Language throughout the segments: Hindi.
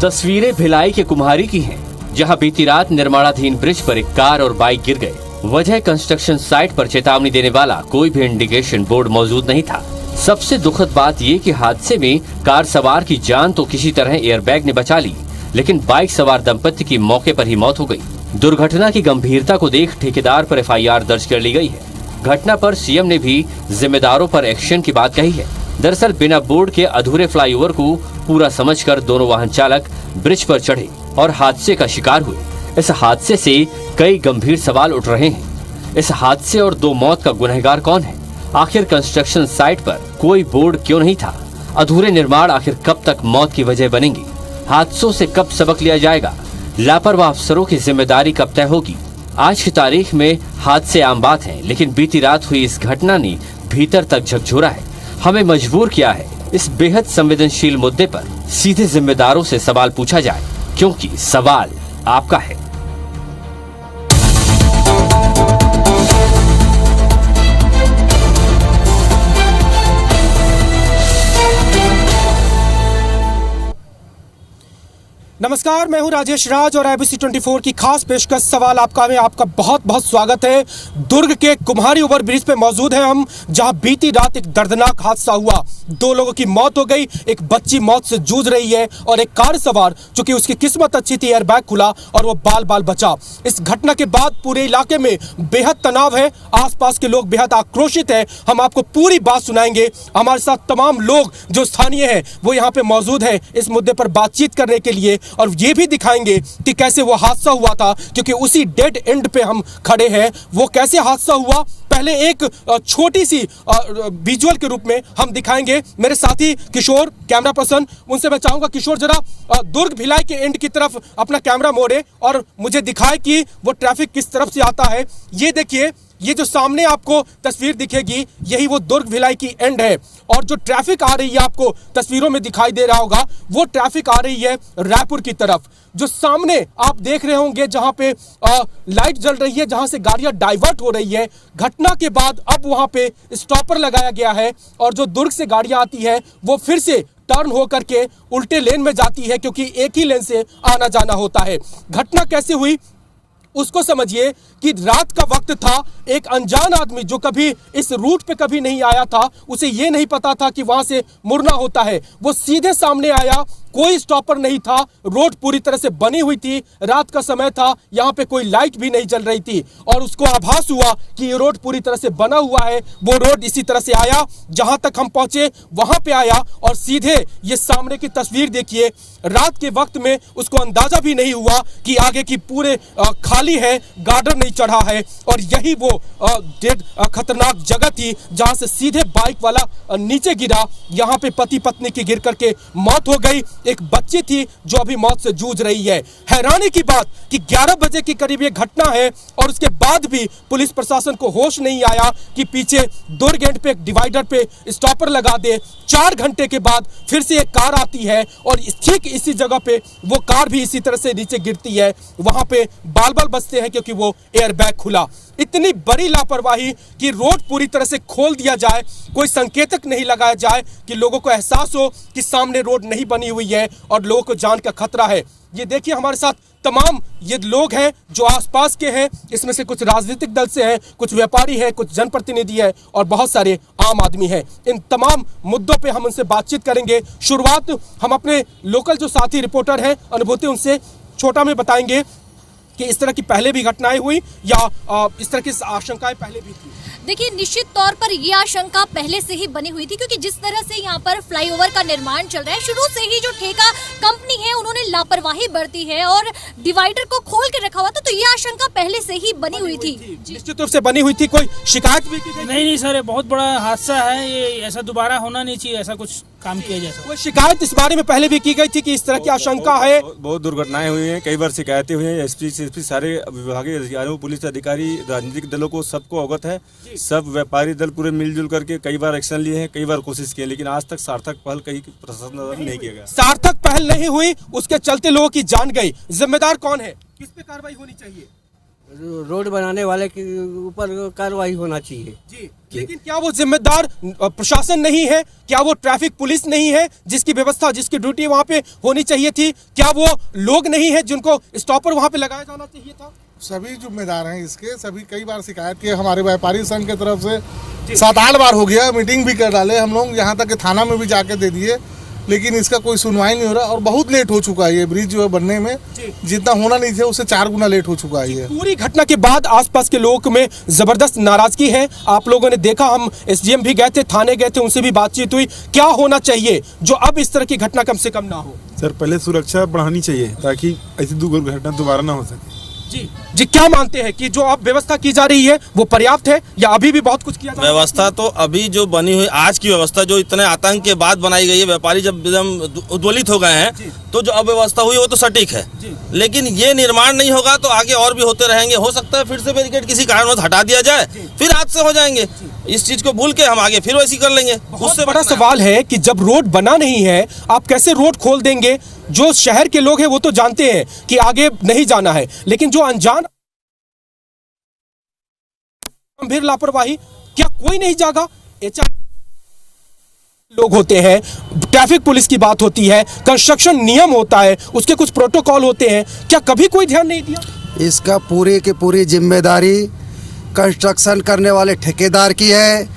तस्वीरें भिलाई के कुम्हारी की हैं, जहां बीती रात निर्माणाधीन ब्रिज पर एक कार और बाइक गिर गए। वजह कंस्ट्रक्शन साइट पर चेतावनी देने वाला कोई भी इंडिकेशन बोर्ड मौजूद नहीं था। सबसे दुखद बात ये कि हादसे में कार सवार की जान तो किसी तरह एयरबैग ने बचा ली, लेकिन बाइक सवार दंपति की मौके पर ही मौत हो गई। दुर्घटना की गंभीरता को देख ठेकेदार पर FIR दर्ज कर ली गई है। घटना पर सीएम ने भी जिम्मेदारों पर एक्शन की बात कही है। दरअसल बिना बोर्ड के अधूरे फ्लाईओवर को पूरा समझकर दोनों वाहन चालक ब्रिज पर चढ़े और हादसे का शिकार हुए। इस हादसे से कई गंभीर सवाल उठ रहे हैं। इस हादसे और 2 मौत का गुनहगार कौन है? आखिर कंस्ट्रक्शन साइट पर कोई बोर्ड क्यों नहीं था? अधूरे निर्माण आखिर कब तक मौत की वजह बनेंगी? हादसों से कब सबक लिया जाएगा? लापरवाह अफसरों की जिम्मेदारी कब तय होगी? आज की तारीख में हादसे आम बात है, लेकिन बीती रात हुई इस घटना ने भीतर तक झकझोरा है। हमें मजबूर किया है इस बेहद संवेदनशील मुद्दे पर सीधे जिम्मेदारों से सवाल पूछा जाए, क्योंकि सवाल आपका है। नमस्कार, मैं हूं राजेश राज और IBC 24 की खास पेशकश सवाल आपका में आपका बहुत बहुत स्वागत है। दुर्ग के कुम्हारी ओवर ब्रिज पे मौजूद हैं हम, जहां बीती रात एक दर्दनाक हादसा हुआ। 2 लोगों की मौत हो गई, एक बच्ची मौत से जूझ रही है और एक कार सवार, चूंकि उसकी किस्मत अच्छी थी, एयरबैग खुला और वो बाल बाल बचा। इस घटना के बाद पूरे इलाके में बेहद तनाव है, आसपास के लोग बेहद आक्रोशित है। हम आपको पूरी बात सुनाएंगे। हमारे साथ तमाम लोग जो स्थानीय है वो यहाँ पे मौजूद है इस मुद्दे पर बातचीत करने के लिए, और ये भी दिखाएंगे कि कैसे वो हादसा हुआ था, क्योंकि उसी डेड एंड पे हम खड़े हैं। वो कैसे हादसा हुआ, पहले एक छोटी सी विजुअल के रूप में हम दिखाएंगे। मेरे साथी किशोर कैमरा पर्सन, उनसे मैं चाहूंगा किशोर जरा दुर्ग भिलाई के एंड की तरफ अपना कैमरा मोड़े और मुझे दिखाए कि वो ट्रैफिक किस तरफ से आता है। ये देखिए, ये जो सामने आपको तस्वीर दिखेगी, यही वो दुर्ग भिलाई की एंड है, और जो ट्रैफिक आ रही है आपको तस्वीरों में दिखाई दे रहा होगा, वो ट्रैफिक आ रही है रायपुर की तरफ। जो सामने आप देख रहे होंगे जहां पे लाइट जल रही है, जहां से गाड़ियां डाइवर्ट हो रही है, घटना के बाद अब वहां पे स्टॉपर लगाया गया है और जो दुर्ग से गाड़ियां आती है वो फिर से टर्न होकर के उल्टे लेन में जाती है, क्योंकि एक ही लेन से आना जाना होता है। घटना कैसे हुई उसको समझिए कि रात का वक्त था। एक अनजान आदमी जो कभी इस रूट पे कभी नहीं आया था, उसे ये नहीं पता था कि वहां से मुड़ना होता है, वो सीधे सामने आया। कोई स्टॉपर नहीं था, रोड पूरी तरह से बनी हुई थी, रात का समय था, यहाँ पे कोई लाइट भी नहीं जल रही थी, और उसको आभास हुआ कि ये रोड पूरी तरह से बना हुआ है। वो रोड इसी तरह से आया, जहां तक हम पहुंचे वहां पे आया और सीधे ये सामने की तस्वीर देखिए। रात के वक्त में उसको अंदाजा भी नहीं हुआ कि आगे की पूरे खाली है, गार्डर नहीं चढ़ा है, और यही वो डेड खतरनाक जगह थी जहां से सीधे बाइक वाला नीचे गिरा। यहाँ पे पति पत्नी की गिर करके मौत हो गई। एक बच्ची थी जो अभी मौत से जूझ रही है। हैरानी की बात कि 11 बजे के करीब ये घटना है और उसके बाद भी पुलिस प्रशासन को होश नहीं आया कि पीछे दुर्ग एंड पे एक डिवाइडर पे स्टॉपर लगा दे। 4 घंटे के बाद फिर से एक कार आती है और ठीक इसी जगह पे वो कार भी इसी तरह से नीचे गिरती है। वहां पे बाल बाल बचते हैं क्योंकि वो एयरबैग खुला। इतनी बड़ी लापरवाही कि रोड पूरी तरह से खोल दिया जाए, कोई संकेतक नहीं लगाया जाए कि लोगों को एहसास हो कि सामने रोड नहीं बनी हुई है और लोगों को जान का खतरा है। ये देखिए, हमारे साथ तमाम ये लोग हैं जो आसपास के हैं। इसमें से कुछ राजनीतिक दल से हैं, कुछ व्यापारी हैं, कुछ जनप्रतिनिधि हैं और बहुत सारे आम आदमी हैं। इन तमाम मुद्दों पे हम उनसे बातचीत करेंगे। शुरुआत हम अपने लोकल जो साथी रिपोर्टर हैं, अनुभूति उनसे छोटा में बताएंगे कि इस तरह की पहले भी घटनाएं हुई या इस तरह की आशंकाएं पहले भी थी। देखिए, निश्चित तौर पर ये आशंका पहले से ही बनी हुई थी, क्योंकि जिस तरह से यहाँ पर फ्लाईओवर का निर्माण चल रहा है, शुरू से ही जो ठेका कंपनी है उन्होंने लापरवाही बरती है और डिवाइडर को खोल के रखा हुआ था, तो ये आशंका पहले से ही बनी हुई थी। निश्चित रूप से बनी हुई थी। कोई शिकायत भी की गई? नहीं सर, बहुत बड़ा हादसा है ये, ऐसा दोबारा होना नहीं चाहिए, ऐसा कुछ काम किया जाए। कोई शिकायत इस बारे में पहले भी की गई थी कि इस तरह की आशंका है? बहुत दुर्घटनाएं हुई हैं, कई बार शिकायतें हुई हैं। एसपी सारे विभागीय अधिकारियों, पुलिस अधिकारी, राजनीतिक दलों को सबको अवगत है। सब व्यापारी दल पूरे मिलजुल करके कई बार एक्शन लिए हैं, कई बार कोशिश की, लेकिन आज तक सार्थक पहल कहीं प्रशासन द्वारा नहीं किया गया। सार्थक पहल नहीं हुई, उसके चलते लोगों की जान गई। जिम्मेदार कौन है? किस पे कार्रवाई होनी चाहिए? रोड बनाने वाले के ऊपर कार्रवाई होना चाहिए। जी, लेकिन क्या वो जिम्मेदार प्रशासन नहीं है? क्या वो ट्रैफिक पुलिस नहीं है जिसकी व्यवस्था, जिसकी ड्यूटी वहाँ पे होनी चाहिए थी? क्या वो लोग नहीं है जिनको स्टॉपर वहाँ पे लगाया जाना चाहिए था? सभी जिम्मेदार हैं इसके। सभी कई बार शिकायत की हमारे व्यापारी संघ की तरफ से 7-8 बार हो गया, मीटिंग भी कर डाले हम लोग, यहाँ तक कि थाना में भी जाके दे दिए, लेकिन इसका कोई सुनवाई नहीं हो रहा और बहुत लेट हो चुका है ये ब्रिज जो है बनने में। जितना होना नहीं था उससे 4 गुना लेट हो चुका है ये। पूरी घटना के बाद आसपास के लोगों में जबरदस्त नाराजगी है। आप लोगों ने देखा, हम एसडीएम भी गए थे, थाने गए थे, उनसे भी बातचीत हुई। क्या होना चाहिए जो अब इस तरह की घटना कम से कम ना हो? सर, पहले सुरक्षा बढ़ानी चाहिए ताकि ऐसी दुर्घटना दोबारा ना हो सके। जी, क्या मानते हैं कि जो अब व्यवस्था की जा रही है वो पर्याप्त है या अभी भी बहुत कुछ किया जा रहा है? व्यवस्था तो अभी जो बनी हुई आज की व्यवस्था जो इतने आतंक के बाद बनाई गई है, व्यापारी जब एकदम उद्वलित हो गए हैं, तो जो अव्यवस्था हुई वो तो सटीक है, लेकिन ये निर्माण नहीं होगा तो आगे और भी होते रहेंगे। हो सकता है फिर से बैरिकेड किसी कारणवश हटा दिया जाए, फिर हादसे हो जाएंगे। इस चीज को भूल के हम आगे फिर वैसी कर लेंगे। उससे बड़ा सवाल है कि जब रोड बना नहीं है, आप कैसे रोड खोल देंगे? जो शहर के लोग हैं वो तो जानते हैं कि आगे नहीं जाना है, लेकिन जो अनजान गंभीर लापरवाही, क्या कोई नहीं जागा? लोग होते हैं, ट्रैफिक पुलिस की बात होती है, कंस्ट्रक्शन नियम होता है, उसके कुछ प्रोटोकॉल होते हैं, क्या कभी कोई ध्यान नहीं दिया? इसका पूरी की पूरी जिम्मेदारी कंस्ट्रक्शन करने वाले ठेकेदार की है,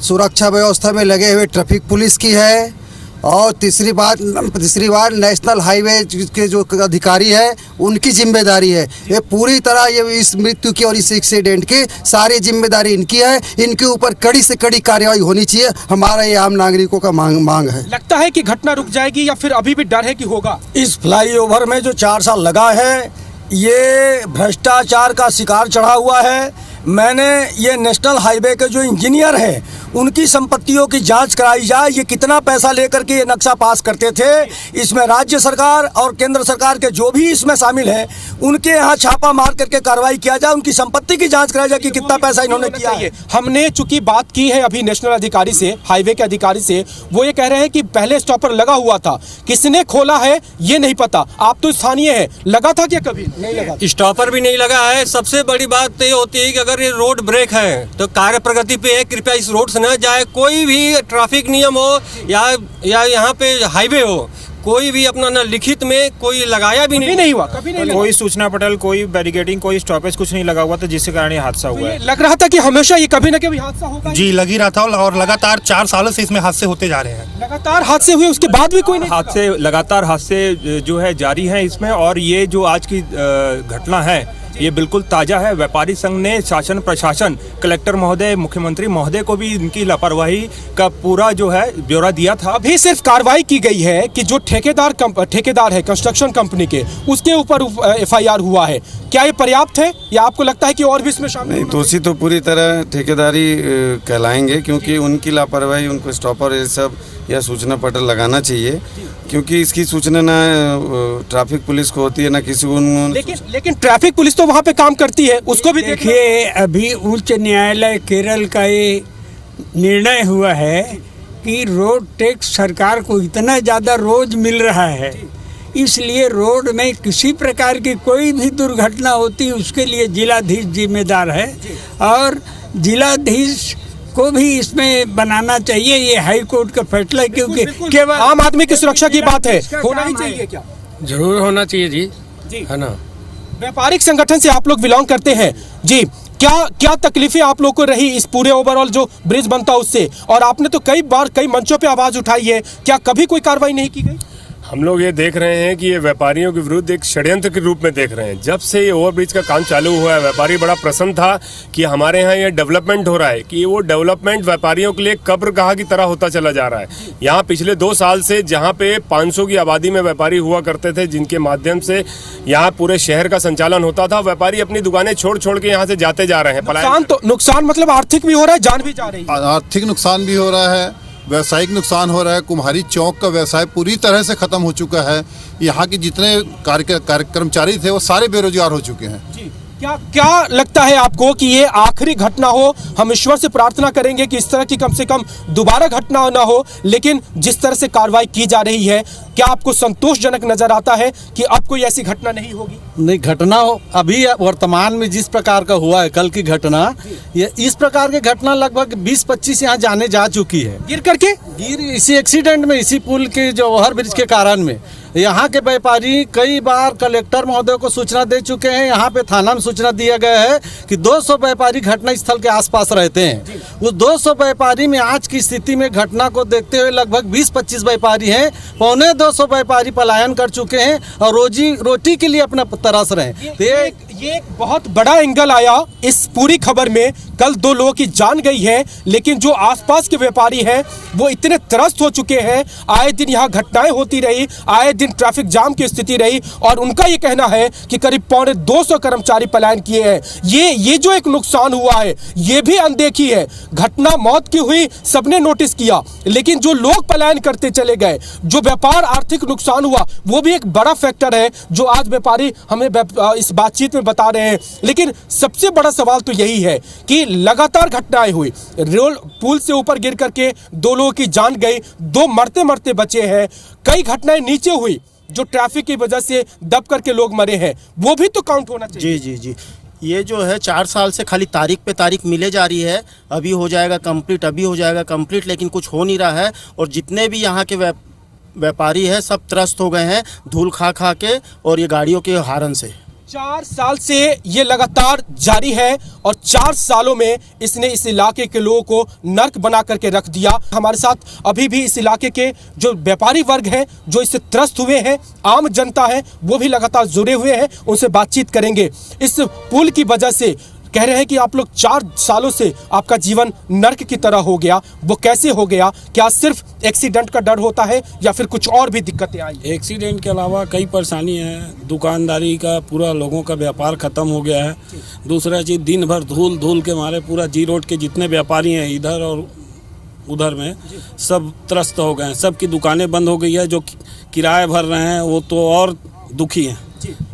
सुरक्षा व्यवस्था में लगे हुए ट्रैफिक पुलिस की है, और तीसरी बात नेशनल हाईवे के जो अधिकारी है उनकी जिम्मेदारी है। ये पूरी तरह ये इस मृत्यु की और इस एक्सीडेंट की सारी जिम्मेदारी इनकी है। इनके ऊपर कड़ी से कड़ी कार्रवाई होनी चाहिए, हमारा ये आम नागरिकों का मांग है। लगता है कि घटना रुक जाएगी या फिर अभी भी डर है कि होगा? इस फ्लाईओवर में जो 4 साल लगा है ये भ्रष्टाचार का शिकार चढ़ा हुआ है। मैंने ये नेशनल हाईवे के जो इंजीनियर हैं उनकी संपत्तियों की जांच कराई जाए, ये कितना पैसा लेकर के ये नक्शा पास करते थे। इसमें राज्य सरकार और केंद्र सरकार के जो भी इसमें शामिल हैं उनके यहाँ छापा मार करके कार्रवाई किया जाए, उनकी संपत्ति की जांच कराई जाए कि कितना पैसा इन्होंने किया है। हमने चूंकि बात की है अभी नेशनल अधिकारी से, हाईवे के अधिकारी से, वो ये कह रहे हैं कि पहले स्टॉपर लगा हुआ था, किसने खोला है ये नहीं पता। आप तो स्थानीय है, लगा था क्या? कभी नहीं लगा, स्टॉपर भी नहीं लगा है। सबसे बड़ी बात तो ये होती है कि अगर ये रोड ब्रेक है तो कार्य प्रगति पे है, कृपया इस रोड से न जाए। कोई भी ट्रैफिक नियम हो या यहाँ पे हाईवे हो, कोई भी अपना न लिखित में कोई लगाया भी नहीं हुआ, कभी नहीं। कोई सूचना पटल, कोई बैरिकेडिंग, कोई स्टॉपेज कुछ नहीं लगा हुआ था, जिसके कारण ये हादसा हुआ है। लग रहा था कि हमेशा ये कभी न कभी हादसा होगा। जी, लग ही रहा था और लगातार 4 सालों से इसमें हादसे होते जा रहे हैं। लगातार हादसे हुए, उसके बाद भी कोई नहीं। हादसे लगातार हादसे जो है जारी हैं इसमें, और ये जो आज की घटना है ये बिल्कुल ताज़ा है। व्यापारी संघ ने शासन प्रशासन, कलेक्टर महोदय, मुख्यमंत्री महोदय को भी इनकी लापरवाही का पूरा जो है ब्यौरा दिया था। अभी सिर्फ कार्रवाई की गई है कि जो ठेकेदार है कंस्ट्रक्शन कंपनी के, उसके ऊपर FIR हुआ है। क्या ये पर्याप्त है या आपको लगता है कि और भी इसमें शामिल? नहीं, दोषी तो पूरी तरह ठेकेदारी कहलाएंगे, क्योंकि उनकी लापरवाही, उनको स्टॉपर ये सब या सूचना पटल लगाना चाहिए, क्योंकि इसकी सूचना ना ट्रैफिक पुलिस को होती है ना किसी को। लेकिन ट्रैफिक पुलिस तो वहाँ पे काम करती है, उसको भी देखिए। अभी उच्च न्यायालय केरल का ये निर्णय हुआ है कि रोड टैक्स सरकार को इतना ज़्यादा रोज मिल रहा है, इसलिए रोड में किसी प्रकार की कोई भी दुर्घटना होती है उसके लिए जिलाधीश जिम्मेदार है, और जिलाधीश को भी इसमें बनाना चाहिए। ये हाई कोर्ट का फैसला है, क्योंकि केवल आम आदमी की सुरक्षा की बात है, होना ही चाहिए। क्या जरूर होना चाहिए जी, है ना। व्यापारिक संगठन से आप लोग बिलोंग करते हैं जी, क्या तकलीफें आप लोग को रही इस पूरे ओवरऑल जो ब्रिज बनता उससे? और आपने तो कई बार कई मंचों पे आवाज उठाई है, क्या कभी कोई कार्रवाई नहीं की गई? हम लोग ये देख रहे हैं कि ये व्यापारियों के विरुद्ध एक षड्यंत्र के रूप में देख रहे हैं। जब से ये ओवरब्रिज का काम चालू हुआ है, व्यापारी बड़ा प्रसन्न था कि हमारे यहाँ ये डेवलपमेंट हो रहा है, कि वो डेवलपमेंट व्यापारियों के लिए कब्रगाह की तरह होता चला जा रहा है। यहाँ पिछले 2 साल से जहाँ पे 500 की आबादी में व्यापारी हुआ करते थे, जिनके माध्यम से यहाँ पूरे शहर का संचालन होता था, व्यापारी अपनी दुकानें छोड़ के यहाँ से जाते जा रहे हैं। नुकसान मतलब आर्थिक भी हो रहा है, जान भी जा रही है। आर्थिक नुकसान भी हो रहा है, व्यावसायिक नुकसान हो रहा है। कुम्हारी चौक का व्यवसाय पूरी तरह से खत्म हो चुका है। यहाँ के जितने कर्मचारी थे वो सारे बेरोजगार हो चुके हैं। क्या लगता है आपको कि ये आखिरी घटना हो? हम ईश्वर से प्रार्थना करेंगे कि इस तरह की कम से कम दोबारा घटना ना हो, लेकिन जिस तरह से कार्रवाई की जा रही है, क्या आपको संतोषजनक नजर आता है कि अब कोई ऐसी घटना नहीं होगी? नहीं, घटना अभी वर्तमान में जिस प्रकार का हुआ है कल की घटना, ये इस प्रकार की घटना लगभग 20-25 यहाँ जाने जा चुकी है। गिर इसी एक्सीडेंट में, इसी पुल के जो ओवर ब्रिज के कारण में यहाँ के व्यापारी कई बार कलेक्टर महोदय को सूचना दे चुके हैं। यहाँ पे थाना में सूचना दिया गया है कि 200 व्यापारी घटना स्थल के आसपास रहते हैं। उस 200 व्यापारी में आज की स्थिति में घटना को देखते हुए लगभग 20-25 व्यापारी हैं। 250 व्यापारी पलायन कर चुके हैं और रोजी रोटी के लिए अपना तरस रहे हैं। ये एक बहुत बड़ा एंगल आया इस पूरी खबर में। कल 2 लोगों की जान गई है, लेकिन जो आसपास के व्यापारी हैं वो इतने त्रस्त हो चुके हैं। आए दिन यहाँ घटनाएं होती रही, आए दिन ट्रैफिक जाम की स्थिति रही और उनका ये कहना है कि करीब 250 कर्मचारी पलायन किए हैं। ये जो एक नुकसान हुआ है ये भी अनदेखी है। घटना मौत की हुई, सबने नोटिस किया, लेकिन जो लोग पलायन करते चले गए, जो व्यापार आर्थिक नुकसान हुआ, वो भी एक बड़ा फैक्टर है जो आज व्यापारी हमें इस बातचीत में बता रहे हैं। लेकिन सबसे बड़ा सवाल तो यही है कि लगातार घटनाएं हुई, पुल से ऊपर गिर करके 2 लोगों की जान गई, 2 मरते मरते बचे हैं। कई घटनाएं नीचे हुई जो ट्रैफिक की वजह से दब करके लोग मरे हैं, वो भी तो काउंट होना चाहिए। जी, ये जो है 4 साल से खाली तारीख पे तारीख मिले जा रही है। अभी हो जाएगा कंप्लीट, अभी हो जाएगा कंप्लीट, लेकिन कुछ हो नहीं रहा है। और जितने भी यहाँ के व्यापारी हैं सब त्रस्त हो गए हैं धूल खा खा के और ये गाड़ियों के हॉर्न से। 4 साल से ये लगातार जारी है और 4 सालों में इसने इस इलाके के लोगों को नर्क बना करके रख दिया। हमारे साथ अभी भी इस इलाके के जो व्यापारी वर्ग हैं, जो इससे त्रस्त हुए हैं, आम जनता है, वो भी लगातार जुड़े हुए हैं। उनसे बातचीत करेंगे। इस पुल की वजह से कह रहे हैं कि आप लोग 4 सालों से आपका जीवन नर्क की तरह हो गया। वो कैसे हो गया? क्या सिर्फ एक्सीडेंट का डर होता है या फिर कुछ और भी दिक्कतें आई? एक्सीडेंट के अलावा कई परेशानी है। दुकानदारी का पूरा लोगों का व्यापार खत्म हो गया है। दूसरा चीज़, दिन भर धूल के मारे पूरा जी रोड के जितने व्यापारी हैं इधर और उधर में सब त्रस्त हो गए हैं। सबकी दुकानें बंद हो गई है। जो किराए भर रहे हैं वो तो और दुखी हैं।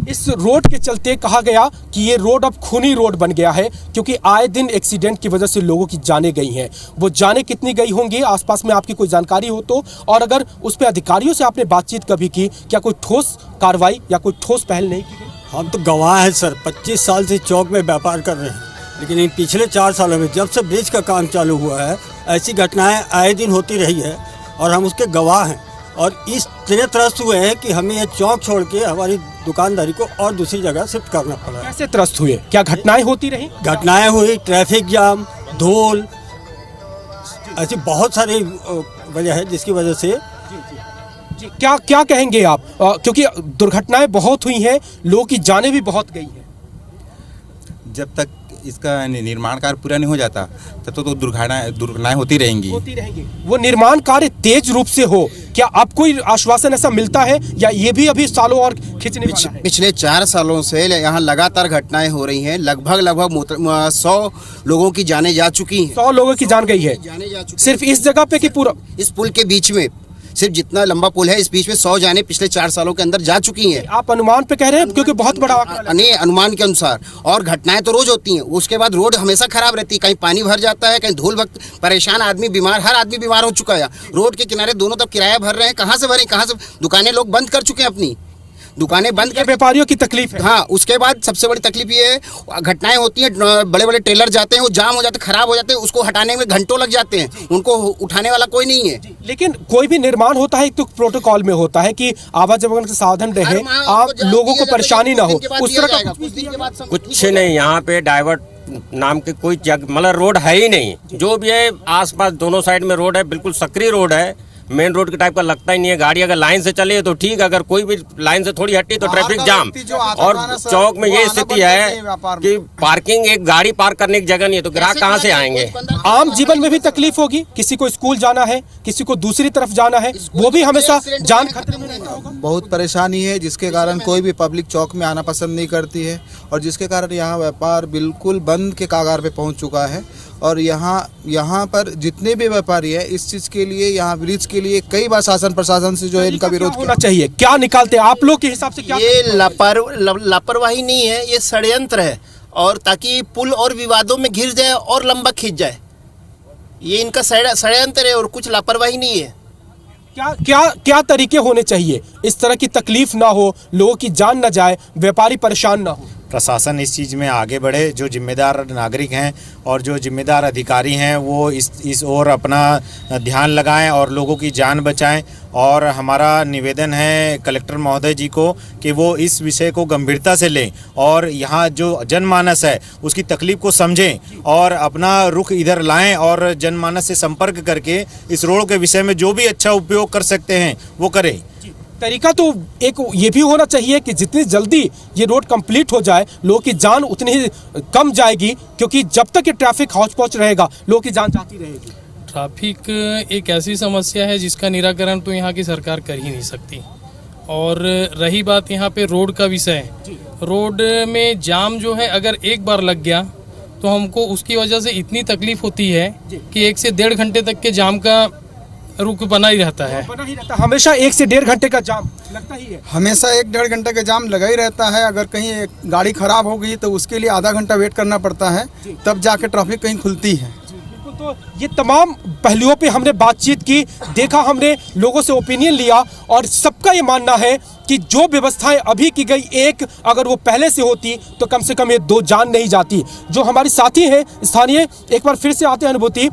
इस रोड के चलते कहा गया कि ये रोड अब खूनी रोड बन गया है, क्योंकि आए दिन एक्सीडेंट की वजह से लोगों की जानें गई हैं। वो जानें कितनी गई होंगी, आसपास में आपकी कोई जानकारी हो तो, और अगर उस पर अधिकारियों से आपने बातचीत कभी की, क्या कोई ठोस कार्रवाई या कोई ठोस पहल नहीं की गई? हम तो गवाह हैं सर, 25 साल से चौक में व्यापार कर रहे हैं, लेकिन इन पिछले 4 सालों में जब से ब्रिज का काम चालू हुआ है ऐसी घटनाएं आए दिन होती रही है और हम उसके गवाह हैं। और इस इतने त्रस्त हुए हैं कि हमें ये चौक छोड़ के हमारी दुकानदारी को और दूसरी जगह शिफ्ट करना पड़ा। कैसे त्रस्त हुए? क्या घटनाएं होती रही? घटनाएं हुई, ट्रैफिक जाम, धूल, ऐसी बहुत सारी वजह है जिसकी वजह से। क्या कहेंगे आप? क्योंकि दुर्घटनाएं बहुत हुई हैं, लोगों की जानें भी बहुत गई हैं। जब तक इसका निर्माण कार्य पूरा नहीं हो जाता तब तो दुर्घटनाएं होती रहेंगी। वो निर्माण कार्य तेज रूप से हो, क्या अब कोई आश्वासन ऐसा मिलता है या ये भी अभी सालों और खींचने वाला है? पिछले 4 सालों से यहाँ लगातार घटनाएं हो रही हैं। लगभग 100 लोगों की जानें जा चुकी हैं। 100 लोगों की जान गई है सिर्फ इस जगह पे कि पूरा इस पुल के बीच में? सिर्फ जितना लंबा पुल है इस बीच में 100 जाने पिछले 4 सालों के अंदर जा चुकी हैं। आप अनुमान पे कह रहे हैं क्योंकि बहुत बड़ा नहीं, अनुमान के अनुसार। और घटनाएं तो रोज होती हैं। उसके बाद रोड हमेशा खराब रहती है, कहीं पानी भर जाता है, कहीं धूल भर, परेशान आदमी बीमार, हर आदमी बीमार हो चुका है। रोड के किनारे दोनों तरफ किराया भर रहे हैं, कहाँ से भरें, कहाँ से? दुकानें लोग बंद कर चुके हैं, अपनी दुकानें बंद कर, व्यापारियों की तकलीफ है। हाँ, उसके बाद सबसे बड़ी तकलीफ ये है, घटनाएं होती हैं, बड़े बड़े ट्रेलर जाते हैं, वो जाम हो जाते हैं, खराब हो जाते हैं, उसको हटाने में घंटों लग जाते हैं, उनको उठाने वाला कोई नहीं है। लेकिन कोई भी निर्माण होता है एक तो प्रोटोकॉल में होता है कि आवाजाही का साधन रहे, आप लोगों को परेशानी ना हो, उस तरह का कुछ नहीं। यहाँ पे डाइवर्ट नाम के कोई मतलब रोड है ही नहीं। जो भी है आसपास दोनों साइड में रोड है, बिल्कुल सक्रिय रोड है, मेन रोड के टाइप का लगता ही नहीं है। गाड़ी अगर लाइन से चले तो ठीक, अगर कोई भी लाइन से थोड़ी हटी तो ट्रैफिक जाम। और चौक में ये स्थिति है कि पार्किंग, एक गाड़ी पार्क करने की जगह नहीं है, तो ग्राहक कहाँ से आएंगे? आम जीवन में भी तकलीफ होगी। किसी को स्कूल जाना है, किसी को दूसरी तरफ जाना है, वो भी हमेशा जान खतरे में रहता होगा। बहुत परेशानी है, जिसके कारण कोई भी पब्लिक चौक में आना पसंद नहीं करती है और जिसके कारण यहाँ व्यापार बिल्कुल बंद के कागार पे पहुँच चुका है। और यहाँ पर जितने भी व्यापारी हैं इस चीज़ के लिए, यहाँ ब्रिज के लिए कई बार शासन प्रशासन से जो है इनका विरोध होना चाहिए। क्या निकालते हैं आप लोग के हिसाब से? क्या ये लापरवाही नहीं है, ये षड्यंत्र है, और ताकि पुल और विवादों में घिर जाए और लंबा खींच जाए। ये इनका षड्यंत्र है और कुछ लापरवाही नहीं है। क्या तरीके होने चाहिए इस तरह की तकलीफ ना हो, लोगों की जान ना जाए, व्यापारी परेशान ना हो? प्रशासन इस चीज़ में आगे बढ़े, जो जिम्मेदार नागरिक हैं और जो जिम्मेदार अधिकारी हैं वो इस ओर अपना ध्यान लगाएं और लोगों की जान बचाएं। और हमारा निवेदन है कलेक्टर महोदय जी को कि वो इस विषय को गंभीरता से लें और यहाँ जो जनमानस है उसकी तकलीफ को समझें और अपना रुख इधर लाएं और जनमानस से संपर्क करके इस रोड के विषय में जो भी अच्छा उपयोग कर सकते हैं वो करें। तरीका तो एक ये भी होना चाहिए कि जितनी जल्दी ये रोड कंप्लीट हो जाए लोगों की जान उतनी ही कम जाएगी, क्योंकि जब तक ये ट्रैफिक हौच पौच रहेगा लोगों की जान जाती रहेगी। ट्रैफिक एक ऐसी समस्या है जिसका निराकरण तो यहाँ की सरकार कर ही नहीं सकती। और रही बात यहाँ पे रोड का विषय, रोड में जाम जो है अगर एक बार लग गया तो हमको उसकी वजह से इतनी तकलीफ होती है कि 1 से 1.5 घंटे तक के जाम का रुक बना ही रहता है। हमेशा 1 से 1.5 घंटे का जाम लगता ही है। हमेशा 1-1.5 घंटे का जाम लगा ही रहता है। अगर कहीं एक गाड़ी खराब हो गई तो उसके लिए आधा घंटा वेट करना पड़ता है, तब जाके ट्रैफिक कहीं खुलती है। तो ये तमाम पहलुओं पे हमने बातचीत की, देखा, हमने लोगों से ओपिनियन लिया और सबका ये मानना है कि जो व्यवस्थाएं अभी की गई, एक अगर वो पहले से होती तो कम से कम ये 2 जान नहीं जाती। जो हमारे साथी हैं स्थानीय, एक बार फिर से आते हैं अनुभूति,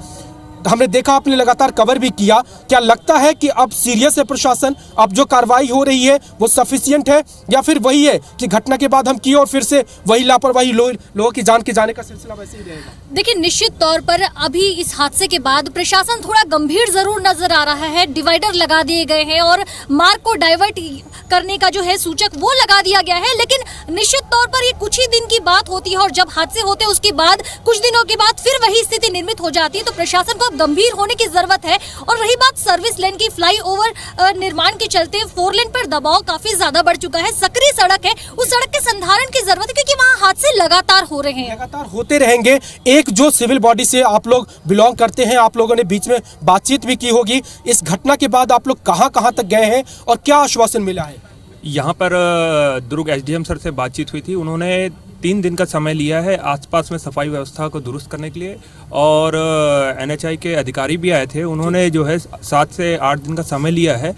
हमने देखा आपने लगातार कवर भी किया, क्या लगता है कि अब सीरियस है प्रशासन, अब जो कार्रवाई हो रही है वो सफिशिएंट है या फिर वही है कि घटना के बाद हम किए और फिर से वही लापरवाही लोगों की जान के जाने का सिलसिला वैसे ही रहेगा? देखिए, निश्चित तौर पर अभी इस हादसे के बाद प्रशासन थोड़ा गंभीर जरूर नजर आ रहा है। डिवाइडर लगा दिए गए हैं और मार्ग को डाइवर्ट करने का जो है सूचक वो लगा दिया गया है, लेकिन निश्चित तौर पर ये कुछ ही दिन की बात होती है और जब हादसे होते हैं उसके बाद कुछ दिनों के बाद फिर वही स्थिति निर्मित हो जाती है। तो प्रशासन को गंभीर होने की जरूरत है। और रही बात सर्विस लेन की, फ्लाईओवर निर्माण के चलते 4 लेन पर दबाव काफी ज्यादा बढ़ चुका है। सकरी सड़क है, उस सड़क के संधारण की जरूरत है क्योंकि वहाँ हादसे लगातार हो रहे हैं, लगातार होते रहेंगे। एक जो सिविल बॉडी से आप लोग बिलोंग करते हैं, आप लोगों ने बीच में बातचीत भी की होगी, इस घटना के बाद आप लोग कहां तक गए हैं और क्या आश्वासन मिला है? यहाँ पर दुर्ग एसडीएम सर से बातचीत हुई थी। उन्होंने 3 दिन का समय लिया है आसपास में सफाई व्यवस्था को दुरुस्त करने के लिए और एनएचआई के अधिकारी भी आए थे। उन्होंने जो है 7 से 8 दिन का समय लिया है,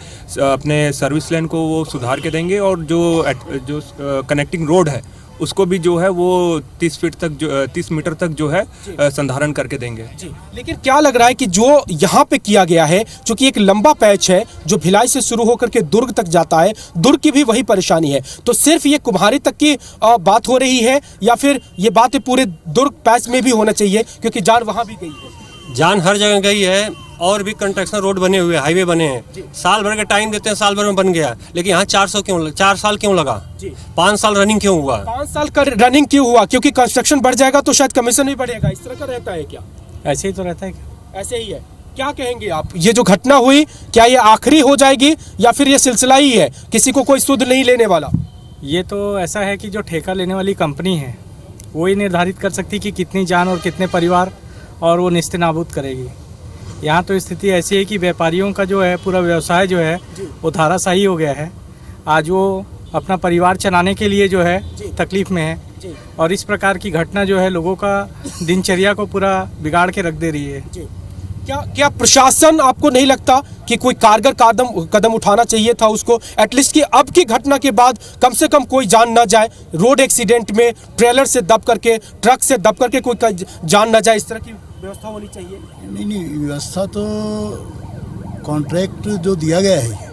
अपने सर्विस लेन को वो सुधार के देंगे और जो कनेक्टिंग रोड है उसको भी जो है वो 30 मीटर तक जो है संधारण करके देंगे। लेकिन क्या लग रहा है कि जो यहाँ पे किया गया है, चूंकि एक लंबा पैच है जो भिलाई से शुरू होकर के दुर्ग तक जाता है, दुर्ग की भी वही परेशानी है, तो सिर्फ ये कुम्हारी तक की बात हो रही है या फिर ये बात पूरे दुर्ग पैच में भी होना चाहिए, क्योंकि जान वहाँ भी गई है? जान हर जगह गई है और भी कंस्ट्रक्शन रोड बने हुए, हाईवे बने हैं। साल भर का टाइम देते हैं, साल भर में बन गया, लेकिन यहाँ 4 साल क्यों लगा? 5 साल रनिंग क्यों हुआ? 5 साल का रनिंग क्यों हुआ? क्योंकि कंस्ट्रक्शन बढ़ जाएगा तो शायद कमीशन भी बढ़ेगा, इस तरह का रहता है क्या? ऐसे ही तो रहता है क्या? ऐसे ही है। क्या कहेंगे आप, ये जो घटना हुई क्या ये आखिरी हो जाएगी या फिर ये सिलसिला ही है, किसी को कोई सुध नहीं लेने वाला? ये तो ऐसा है कि जो ठेका लेने वाली कंपनी है वो ही निर्धारित कर सकती कि कितनी जान और कितने परिवार और वो नेस्तनाबूद करेगी। यहाँ तो स्थिति ऐसी है कि व्यापारियों का जो है पूरा व्यवसाय जो है वो धाराशाही हो गया है। आज वो अपना परिवार चलाने के लिए जो है तकलीफ में है और इस प्रकार की घटना जो है लोगों का दिनचर्या को पूरा बिगाड़ के रख दे रही है। क्या प्रशासन, आपको नहीं लगता कि कोई कारगर कदम उठाना चाहिए था उसको, एटलीस्ट कि अब की घटना के बाद कम से कम कोई जान ना जाए, रोड एक्सीडेंट में ट्रेलर से दब करके, ट्रक से दब करके कोई जान ना जाए, इस तरह की व्यवस्था होनी चाहिए? नहीं, व्यवस्था तो कॉन्ट्रैक्ट जो दिया गया है,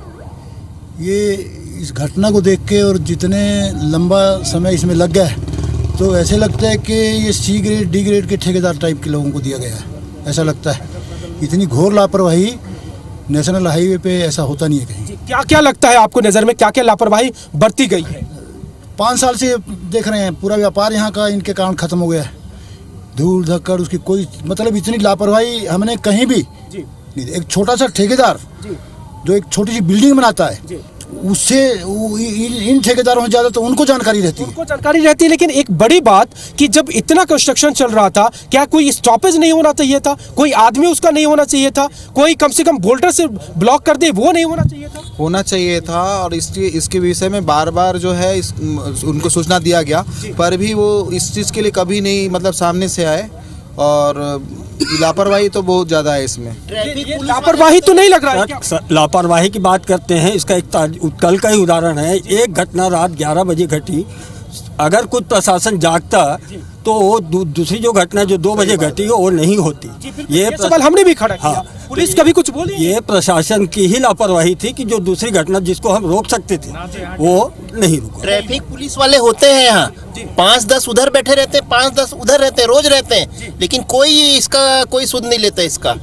ये इस घटना को देख के और जितने लंबा समय इसमें लग गया है तो ऐसे लगता है कि ये C ग्रेड D ग्रेड के ठेकेदार टाइप के लोगों को दिया गया है, ऐसा लगता है। इतनी घोर लापरवाही नेशनल हाईवे पे ऐसा होता नहीं है कहीं। क्या लगता है आपको, नज़र में क्या लापरवाही बरती गई है? 5 साल से देख रहे हैं, पूरा व्यापार यहाँ का इनके कारण खत्म हो गया है। धूल धक्कड़, उसकी कोई मतलब इतनी लापरवाही हमने कहीं भी नहीं। एक छोटा सा ठेकेदार जो एक छोटी सी बिल्डिंग बनाता है, उससे इन ठेकेदारों से ज़्यादा तो उनको जानकारी रहती है। लेकिन एक बड़ी बात कि जब इतना कंस्ट्रक्शन चल रहा था, क्या कोई स्टॉपेज नहीं होना चाहिए था? कोई आदमी उसका नहीं होना चाहिए था? कोई कम से कम बोल्डर से ब्लॉक कर दे, वो नहीं होना चाहिए था? होना चाहिए था और इसके विषय में बार बार जो है उनको सूचना दिया गया, पर भी वो इस चीज़ के लिए कभी नहीं मतलब सामने से आए और लापरवाही तो बहुत ज़्यादा है इसमें। लापरवाही तो नहीं लग रहा है। लापरवाही की बात करते हैं, इसका एक कल का ही उदाहरण है। एक घटना रात 11 बजे घटी। अगर कुछ प्रशासन जागता तो वो दूसरी जो घटना जो 2 बजे घटी वो नहीं होती। ये सवाल हमने भी खड़ा किया। पुलिस कभी कुछ बोली? ये प्रशासन की ही लापरवाही थी कि जो दूसरी घटना जिसको हम रोक सकते थे वो नहीं रुका। ट्रैफिक पुलिस वाले होते हैं यहाँ, 5-10 उधर बैठे रहते हैं, 5-10 उधर रहते हैं, रोज रहते हैं, लेकिन कोई इसका कोई सुध नहीं लेता इसका।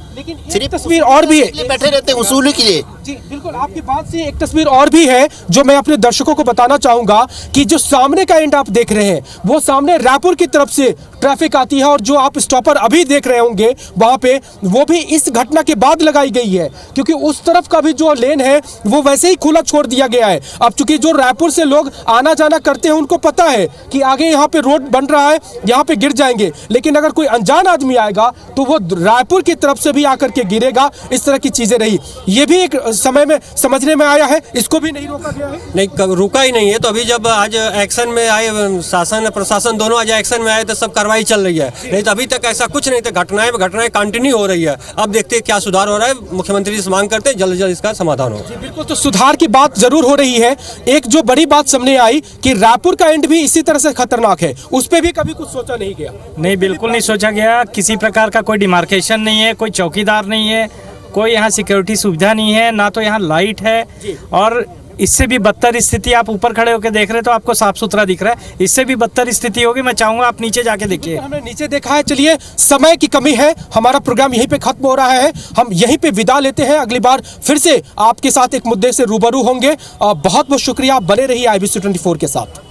सिर्फ तस्वीर और भी है, बैठे रहते हैं वसूली के लिए। जी बिल्कुल, आपकी बात से एक तस्वीर और भी है जो मैं अपने दर्शकों को बताना चाहूंगा कि जो सामने का एंड आप देख रहे हैं वो सामने रायपुर की तरफ से ट्रैफिक आती है और जो आप स्टॉपर अभी देख रहे होंगे वहां पे वो भी इस घटना के बाद लगाई गई है, क्योंकि उस तरफ का भी जो लेन है वो वैसे ही खुला छोड़ दिया गया है। अब चूंकि जो रायपुर से लोग आना जाना करते हैं उनको पता है कि आगे यहाँ पे रोड बन रहा है, यहाँ पे गिर जाएंगे, लेकिन अगर कोई अनजान आदमी आएगा तो वो रायपुर की तरफ से भी आकर के गिरेगा। इस तरह की चीजें रही, ये भी एक समय में समझने में आया है, इसको भी नहीं रोका गया है। नहीं, रुका ही नहीं है। तो अभी जब आज एक्शन में आए, शासन प्रशासन दोनों आज एक्शन में आए तो सब कार्रवाई चल रही है, नहीं तो अभी तक ऐसा कुछ नहीं था। घटनाएं कंटिन्यू हो रही है। अब देखते हैं क्या सुधार हो रहा है। मुख्यमंत्री जी से मांग करते हैं जल्द से जल्द इसका समाधान हो। बिल्कुल, तो सुधार की बात जरूर हो रही है। एक जो बड़ी बात सामने आई कि रायपुर का एंड भी इसी तरह से खतरनाक है, उस पर भी कभी कुछ सोचा नहीं गया। नहीं, बिल्कुल नहीं सोचा गया। किसी प्रकार का कोई डिमार्केशन नहीं है, कोई चौकीदार नहीं है, कोई यहाँ सिक्योरिटी सुविधा नहीं है, ना तो यहाँ लाइट है। और इससे भी बदतर स्थिति, आप ऊपर खड़े होकर देख रहे तो आपको साफ सुथरा दिख रहा है, इससे भी बदतर स्थिति होगी। मैं चाहूंगा आप नीचे जाके देखिए। हमने नीचे देखा है। चलिए, समय की कमी है, हमारा प्रोग्राम यहीं पे खत्म हो रहा है, हम यहीं पे विदा लेते हैं। अगली बार फिर से आपके साथ एक मुद्दे से रूबरू होंगे। बहुत बहुत शुक्रिया, आप बने रहिए IBC 24 के साथ।